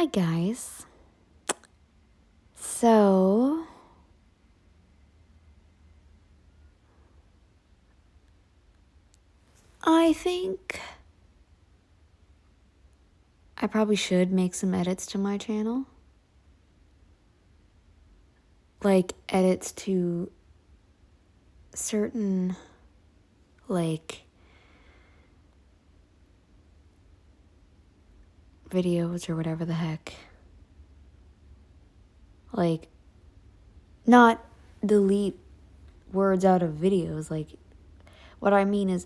Hi guys. So I think I probably should make some edits to my channel. Like edits to certain videos or whatever the heck. Not delete words out of videos. What I mean is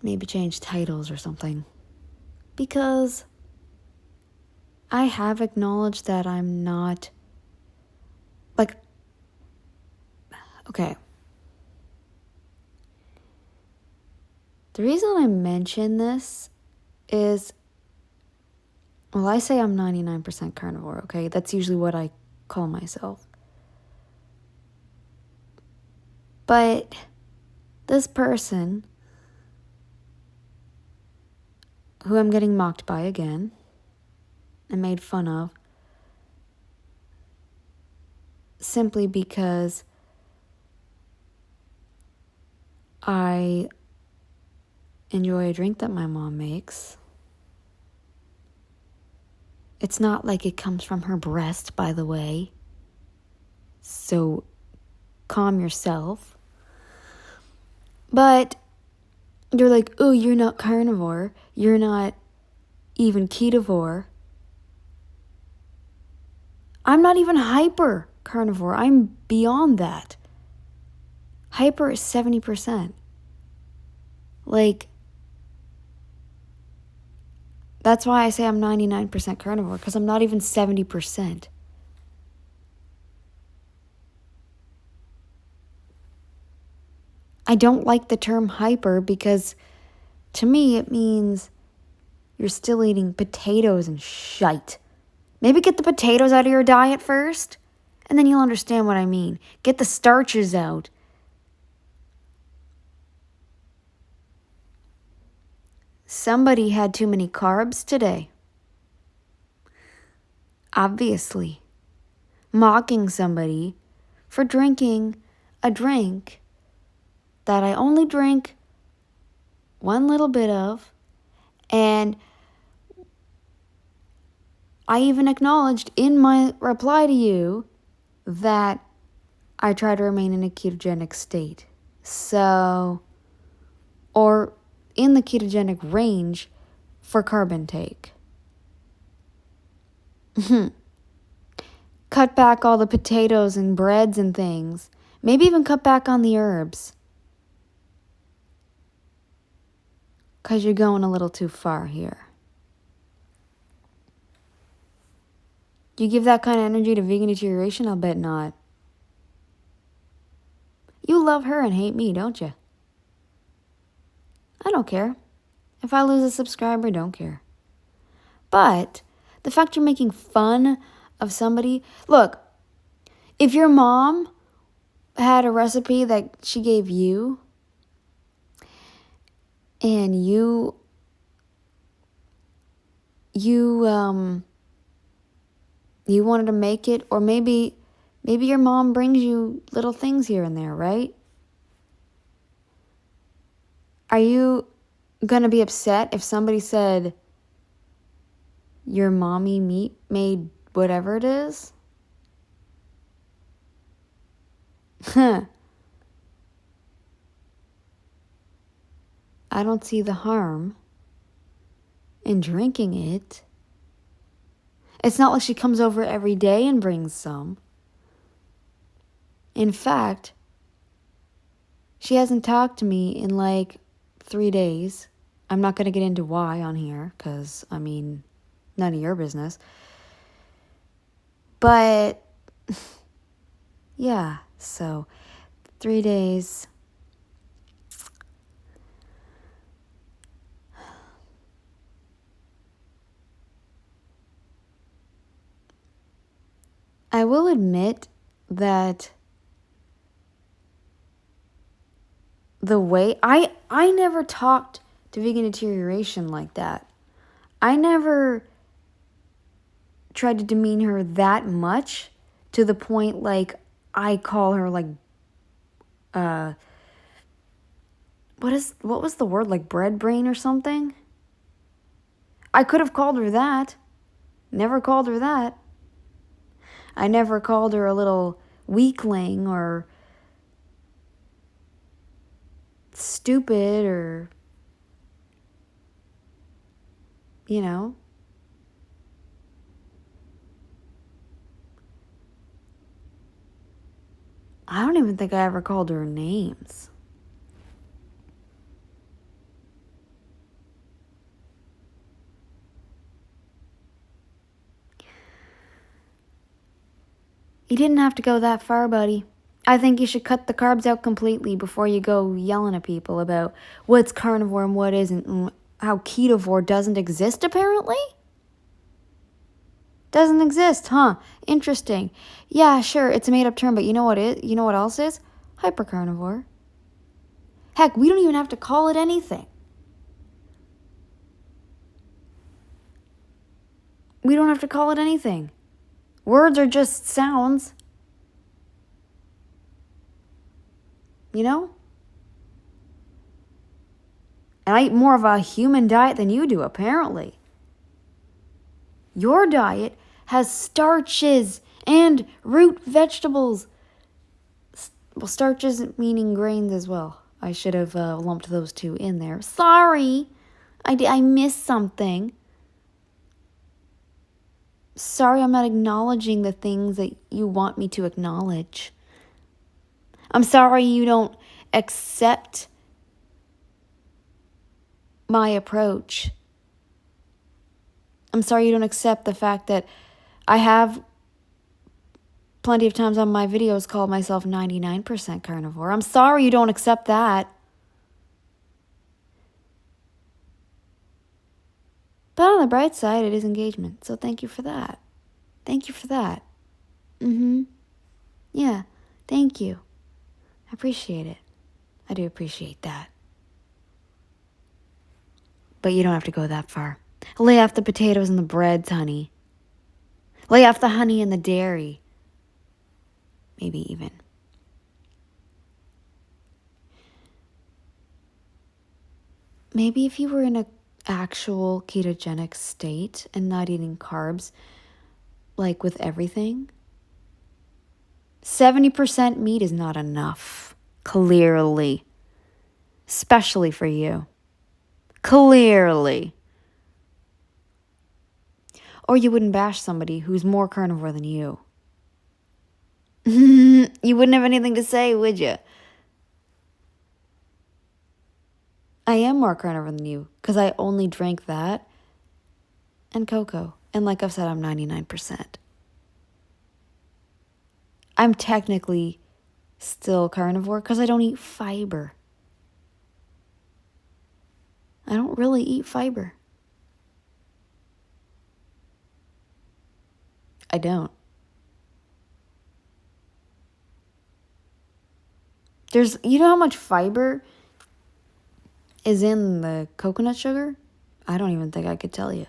maybe change titles or something. Because I have acknowledged that I'm not okay. The reason I mention this is, well, I say I'm 99% carnivore, okay? That's usually what I call myself. But this person, who I'm getting mocked by again and made fun of, simply because I enjoy a drink that my mom makes. It's not like it comes from her breast, by the way. So calm yourself. But you're like, oh, you're not carnivore. You're not even ketovore. I'm not even hyper carnivore. I'm beyond that. Hyper is 70%. That's why I say I'm 99% carnivore, because I'm not even 70%. I don't like the term hyper because to me it means you're still eating potatoes and shite. Maybe get the potatoes out of your diet first, and then you'll understand what I mean. Get the starches out. Somebody had too many carbs today. Obviously. Mocking somebody for drinking a drink that I only drink one little bit of, and I even acknowledged in my reply to you that I try to remain in a ketogenic state. Or in the ketogenic range for carb intake. Cut back all the potatoes and breads and things. Maybe even cut back on the herbs. Because you're going a little too far here. You give that kind of energy to vegan deterioration? I'll bet not. You love her and hate me, don't you? I don't care. If I lose a subscriber, don't care. But the fact you're making fun of somebody... Look, if your mom had a recipe that she gave you and you wanted to make it, or maybe your mom brings you little things here and there, right? Are you gonna be upset if somebody said your mommy meat made whatever it is? I don't see the harm in drinking it. It's not like she comes over every day and brings some. In fact, she hasn't talked to me in 3 days. I'm not going to get into why on here, because, none of your business. But, yeah, so 3 days. I will admit that the way I never talked to vegan deterioration like that. I never tried to demean her that much to the point like I call her like what was the word, like bread brain or something? I could have called her that. Never called her that. I never called her a little weakling or stupid or, you know. I don't even think I ever called her names. You didn't have to go that far, buddy. I think you should cut the carbs out completely before you go yelling at people about what's carnivore and what isn't, and how ketovore doesn't exist, apparently? Doesn't exist, huh? Interesting. Yeah, sure, it's a made-up term, but you know what else is? Hypercarnivore. Heck, we don't even have to call it anything. We don't have to call it anything. Words are just sounds. You know? And I eat more of a human diet than you do, apparently. Your diet has starches and root vegetables. Well, starches meaning grains as well. I should have lumped those two in there. Sorry. I missed something. Sorry, I'm not acknowledging the things that you want me to acknowledge. I'm sorry you don't accept my approach. I'm sorry you don't accept the fact that I have plenty of times on my videos called myself 99% carnivore. I'm sorry you don't accept that. But on the bright side, it is engagement. So thank you for that. Thank you for that. Yeah, thank you. I appreciate it. I do appreciate that. But you don't have to go that far. Lay off the potatoes and the breads, honey. Lay off the honey and the dairy. Maybe even. Maybe if you were in an actual ketogenic state and not eating carbs, like with everything, 70% meat is not enough. Clearly. Especially for you. Clearly. Or you wouldn't bash somebody who's more carnivore than you. You wouldn't have anything to say, would you? I am more carnivore than you because I only drank that and cocoa. And like I've said, I'm 99%. I'm technically still carnivore because I don't eat fiber. I don't really eat fiber. I don't. You know how much fiber is in the coconut sugar? I don't even think I could tell you.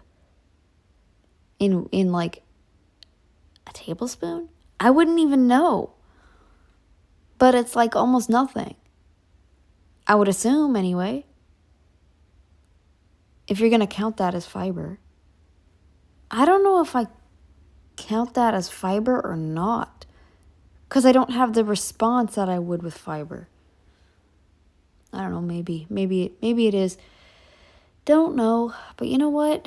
In like a tablespoon? I wouldn't even know. But it's like almost nothing. I would assume anyway. If you're going to count that as fiber. I don't know if I count that as fiber or not. Because I don't have the response that I would with fiber. I don't know, maybe it is. Don't know. But you know what?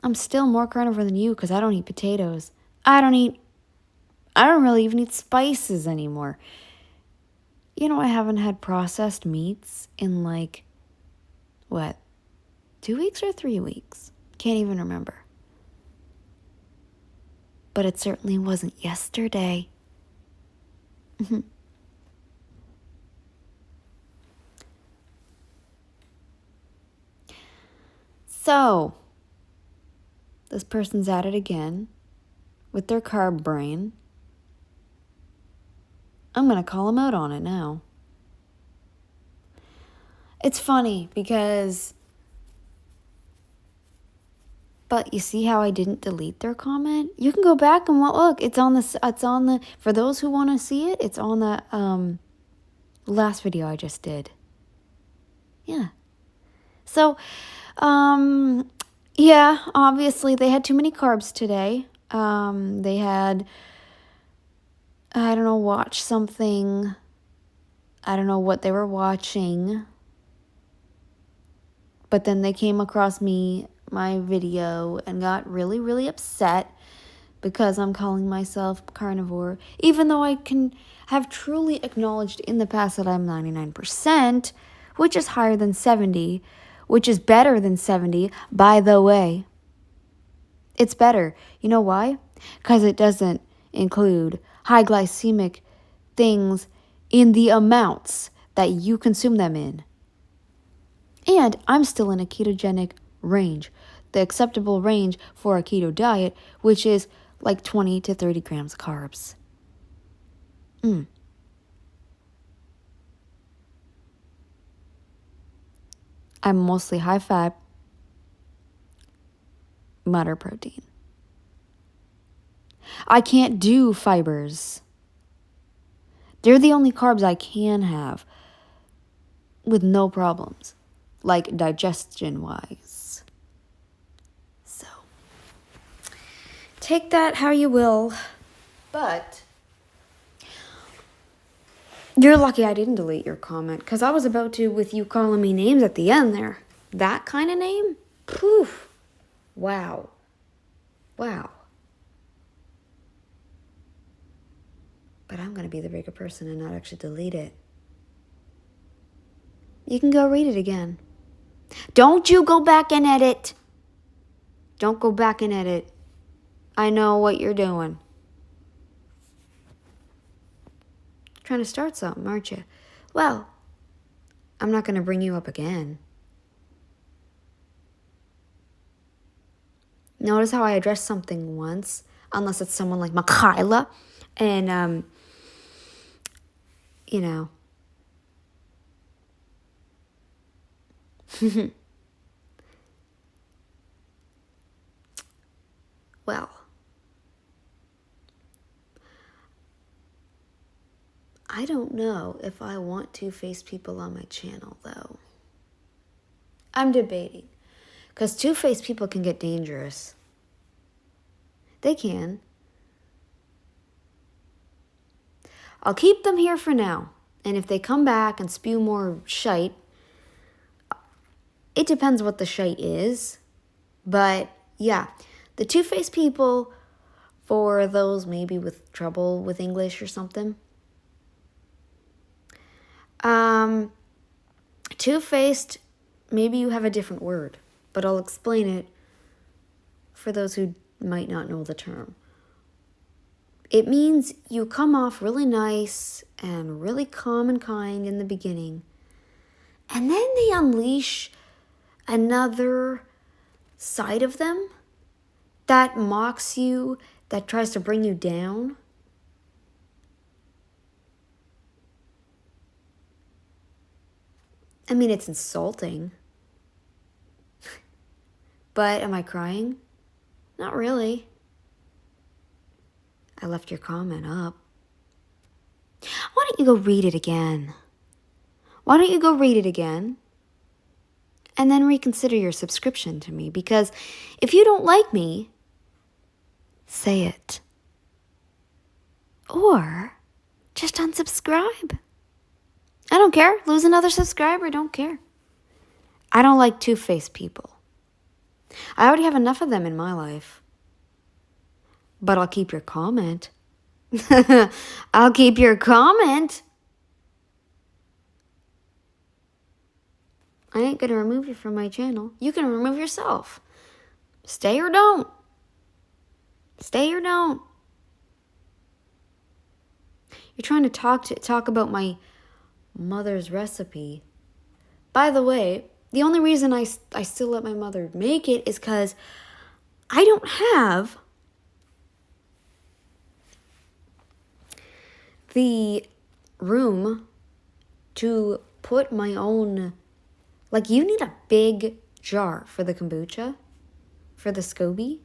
I'm still more carnivore than you because I don't eat potatoes. I don't really even eat spices anymore. You know, I haven't had processed meats in like, 2 weeks or 3 weeks? Can't even remember. But it certainly wasn't yesterday. So, this person's at it again with their carb brain. I'm going to call them out on it now. It's funny because But you see how I didn't delete their comment? You can go back and look. It's on the, for those who want to see it, it's on the last video I just did. Yeah. So, yeah, obviously they had too many carbs today. They had, I don't know, watch something. I don't know what they were watching. But then they came across my video, and got really, really upset because I'm calling myself carnivore. Even though I can have truly acknowledged in the past that I'm 99%, which is higher than 70, which is better than 70, by the way. It's better. You know why? Because it doesn't include high glycemic things in the amounts that you consume them in. And I'm still in a ketogenic range, the acceptable range for a keto diet, which is like 20 to 30 grams of carbs. I'm mostly high fat, moderate protein. I can't do fibers. They're the only carbs I can have with no problems, like digestion-wise. So, take that how you will, but you're lucky I didn't delete your comment, because I was about to with you calling me names at the end there. That kind of name? Poof. Wow. Wow. But I'm going to be the bigger person and not actually delete it. You can go read it again. Don't you go back and edit. Don't go back and edit. I know what you're doing. Trying to start something, aren't you? Well, I'm not going to bring you up again. Notice how I addressed something once, unless it's someone like Makayla, and, you know. Well, I don't know if I want two-faced people on my channel, though. I'm debating, because two-faced people can get dangerous. They can. I'll keep them here for now, and if they come back and spew more shite, it depends what the shite is, but yeah, the two-faced people, for those maybe with trouble with English or something, two-faced, maybe you have a different word, but I'll explain it for those who might not know the term. It means you come off really nice and really calm and kind in the beginning, and then they unleash another side of them that mocks you, that tries to bring you down. I mean, it's insulting. But am I crying? Not really. I left your comment up. Why don't you go read it again? Why don't you go read it again? And then reconsider your subscription to me, because if you don't like me, say it. Or just unsubscribe. I don't care. Lose another subscriber. Don't care. I don't like two-faced people. I already have enough of them in my life. But I'll keep your comment. I'll keep your comment. I ain't gonna remove you from my channel. You can remove yourself. Stay or don't. Stay or don't. You're trying to talk about my mother's recipe. By the way, the only reason I still let my mother make it is because I don't have the room to put my own. Like, you need a big jar for the kombucha, for the SCOBY.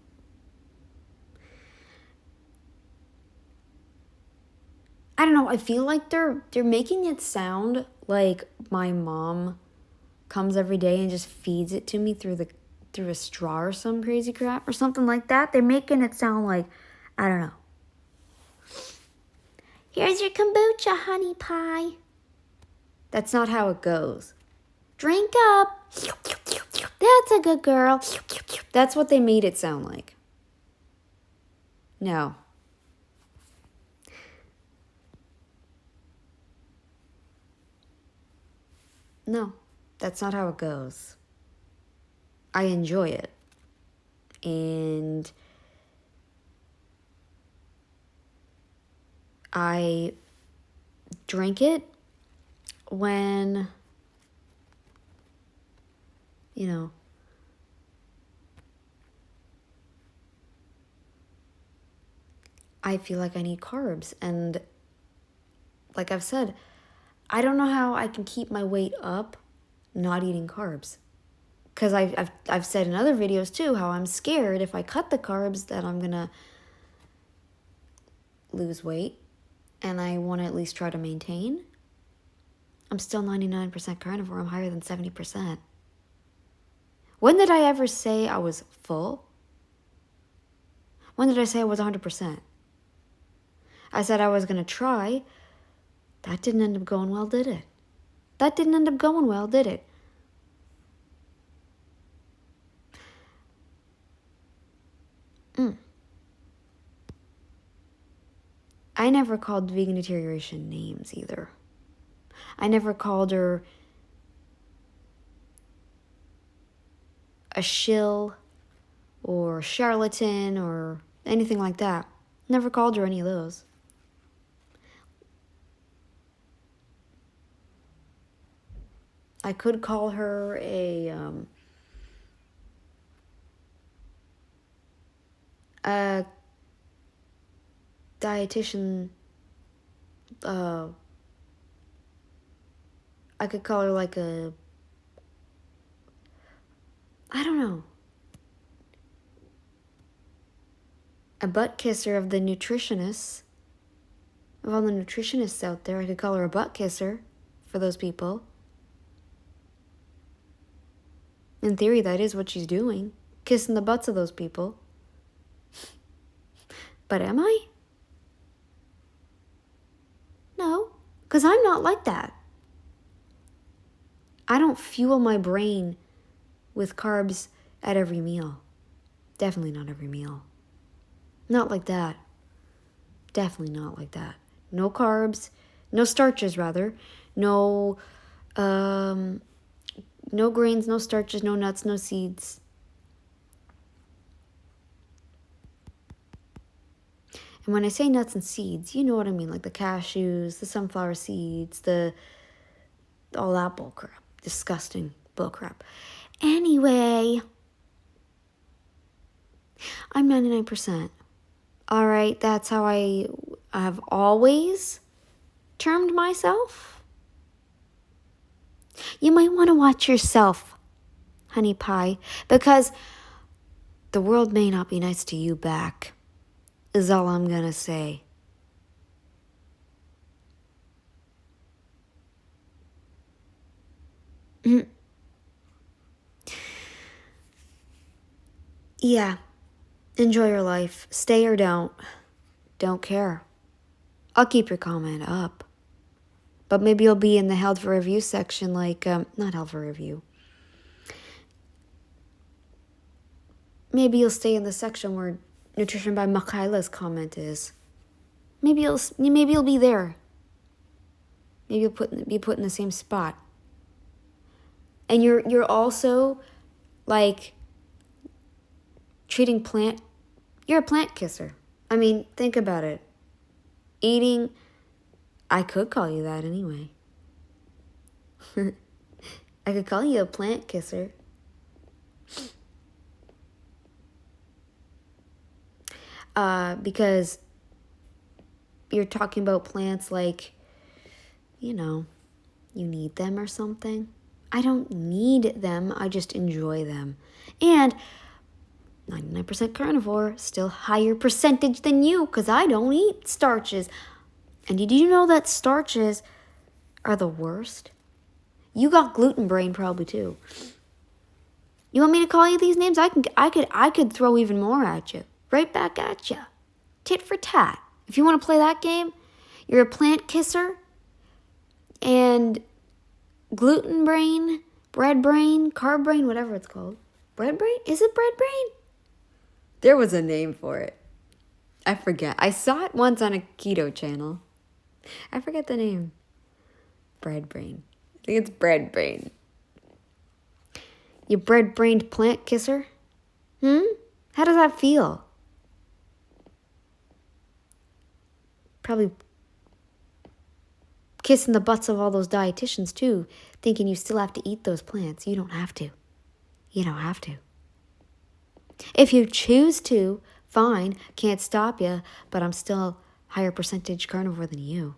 I don't know, I feel like they're making it sound like my mom comes every day and just feeds it to me through a straw or some crazy crap or something like that. They're making it sound like, I don't know. Here's your kombucha, honey pie. That's not how it goes. Drink up. That's a good girl. That's what they made it sound like. No. No, that's not how it goes. I enjoy it. And I drink it when, I feel like I need carbs. And like I've said, I don't know how I can keep my weight up not eating carbs. Because I've said in other videos too how I'm scared if I cut the carbs that I'm going to lose weight. And I want to at least try to maintain. I'm still 99% carnivore. I'm higher than 70%. When did I ever say I was full? When did I say I was 100%? I said I was going to try. That didn't end up going well, did it? That didn't end up going well, did it? I never called vegan deterioration names either. I never called her a shill or charlatan or anything like that. Never called her any of those. I could call her a dietitian. I could call her like I don't know. A butt kisser of the nutritionists. Of all the nutritionists out there, I could call her a butt kisser for those people. In theory, that is what she's doing. Kissing the butts of those people. But am I? No, because I'm not like that. I don't fuel my brain with carbs at every meal. Definitely not every meal. Not like that. Definitely not like that. No carbs, no starches rather, no grains, no starches, no nuts, no seeds. And when I say nuts and seeds, you know what I mean, like the cashews, the sunflower seeds, all that bull crap. Disgusting bull crap. Anyway, I'm 99%. All right, that's how I have always termed myself. You might want to watch yourself, honey pie, because the world may not be nice to you back, is all I'm going to say. Yeah, enjoy your life. Stay or don't. Don't care. I'll keep your comment up. But maybe you'll be in the held for review section not held for review. Maybe you'll stay in the section where Nutrition by Makaila's comment is. Maybe you'll be there. Maybe you'll be put in the same spot. And you're also like treating you're a plant kisser. I mean, think about it. Eating, I could call you that anyway. I could call you a plant kisser. Because you're talking about plants like, you need them or something. I don't need them, I just enjoy them. And 99% carnivore, still higher percentage than you because I don't eat starches. And did you know that starches are the worst? You got gluten brain probably too. You want me to call you these names? I could throw even more at you. Right back at you. Tit for tat. If you want to play that game, you're a plant kisser and gluten brain, bread brain, carb brain, whatever it's called. Bread brain? Is it bread brain? There was a name for it. I forget. I saw it once on a keto channel. I forget the name. Bread brain. I think it's bread brain. You bread-brained plant kisser? How does that feel? Probably kissing the butts of all those dietitians too, thinking you still have to eat those plants. You don't have to. You don't have to. If you choose to, fine, can't stop you, but I'm still higher percentage carnivore than you.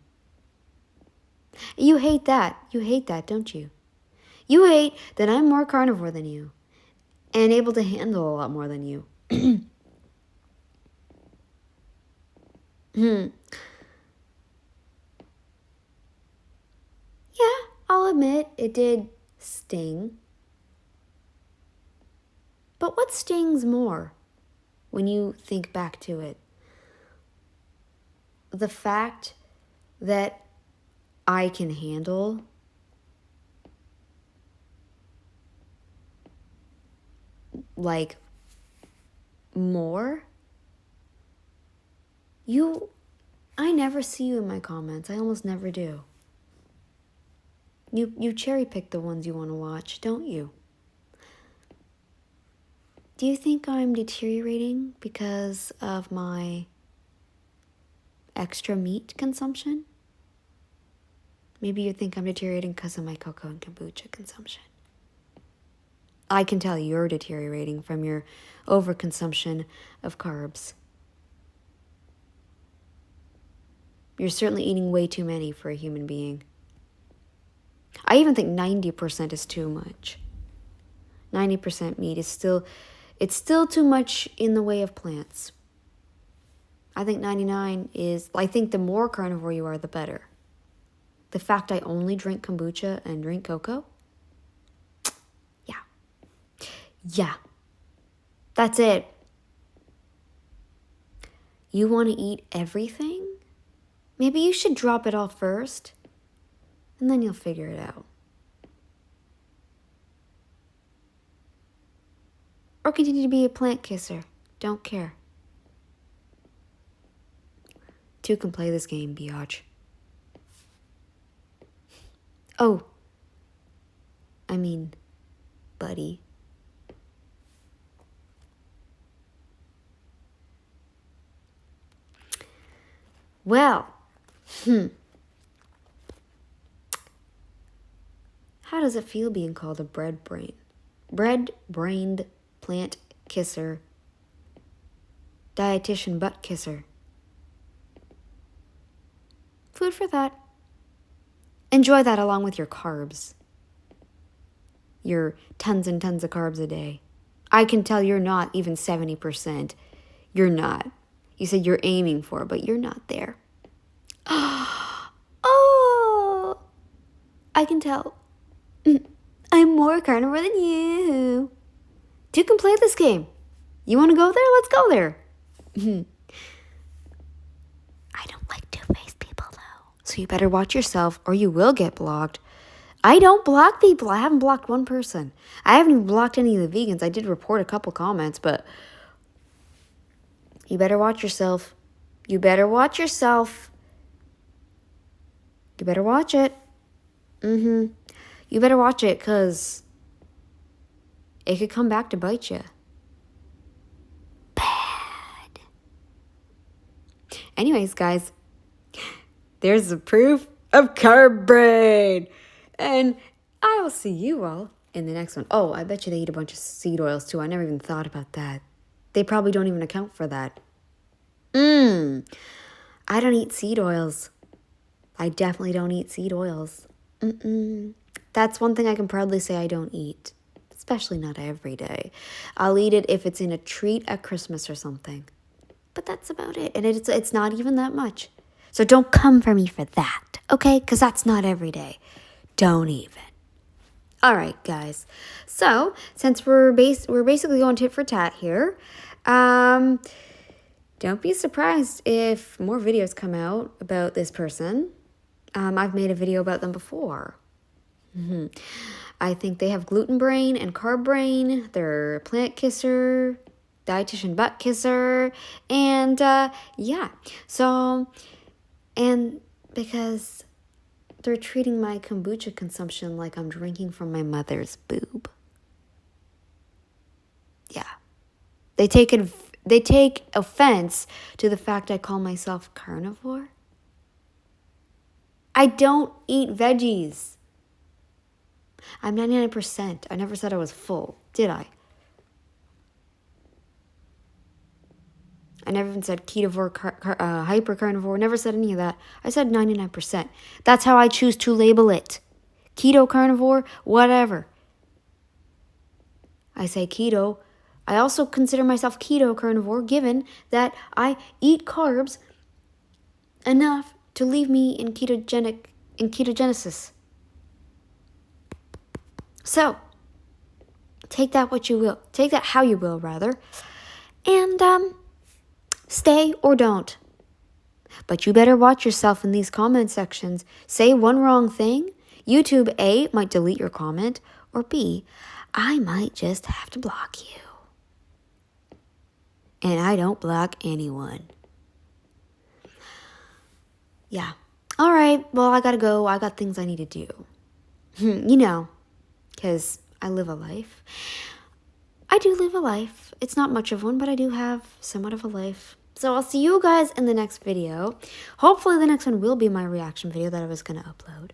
You hate that. You hate that, don't you? You hate that I'm more carnivore than you and able to handle a lot more than you. Yeah, I'll admit it did sting. But what stings more when you think back to it? The fact that I can handle like more? I never see you in my comments. I almost never do. You cherry pick the ones you want to watch, don't you? Do you think I'm deteriorating because of my extra meat consumption? Maybe you think I'm deteriorating because of my cocoa and kombucha consumption. I can tell you're deteriorating from your overconsumption of carbs. You're certainly eating way too many for a human being. I even think 90% is too much. 90% meat is still too much in the way of plants. I think 99 is, I think the more carnivore you are, the better. The fact I only drink kombucha and drink cocoa? Yeah. That's it. You want to eat everything? Maybe you should drop it all first, and then you'll figure it out. Or continue to be a plant kisser. Don't care. Two can play this game, biatch. Oh. I mean, buddy. Well, how does it feel being called a bread-brained plant kisser, dietitian butt kisser? Food for thought. Enjoy that along with your carbs. Your tons and tons of carbs a day. I can tell you're not even 70%. You're not. You said you're aiming for, but you're not there. Oh, I can tell. I'm more carnivore than you. Two can play this game. You want to go there? Let's go there. I don't like two-faced people, though. So you better watch yourself or you will get blocked. I don't block people. I haven't blocked one person. I haven't even blocked any of the vegans. I did report a couple comments, but you better watch yourself. You better watch yourself. You better watch it. You better watch it because it could come back to bite you. Bad. Anyways, guys, there's the proof of carb brain. And I will see you all in the next one. Oh, I bet you they eat a bunch of seed oils too. I never even thought about that. They probably don't even account for that. I don't eat seed oils. I definitely don't eat seed oils. That's one thing I can proudly say I don't eat. It's especially not every day. I'll eat it if it's in a treat at Christmas or something. But that's about it. And it's not even that much. So don't come for me for that, okay? Because that's not every day. Don't even. All right, guys. So since we're basically going tit for tat here, don't be surprised if more videos come out about this person. I've made a video about them before. I think they have gluten brain and carb brain. They're a plant kisser, dietitian butt kisser, and yeah. So, and because they're treating my kombucha consumption like I'm drinking from my mother's boob. Yeah. They take offense to the fact I call myself carnivore. I don't eat veggies. I'm 99%. I never said I was full, did I? I never even said ketovore, hyper carnivore. Never said any of that. I said 99%. That's how I choose to label it. Keto carnivore, whatever. I say keto. I also consider myself keto carnivore given that I eat carbs enough to leave me in ketogenesis. So, take that what you will. Take that how you will, rather. And, stay or don't. But you better watch yourself in these comment sections. Say one wrong thing. YouTube, A, might delete your comment. Or B, I might just have to block you. And I don't block anyone. Yeah. All right. Well, I gotta go. I got things I need to do. You know, because I live a life. I do live a life. It's not much of one, but I do have somewhat of a life. So I'll see you guys in the next video. Hopefully the next one will be my reaction video that I was going to upload.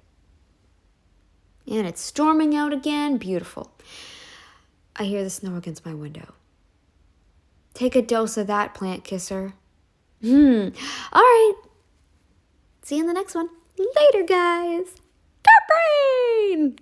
And it's storming out again. Beautiful. I hear the snow against my window. Take a dose of that, plant kisser. All right. See you in the next one. Later, guys. Top brain!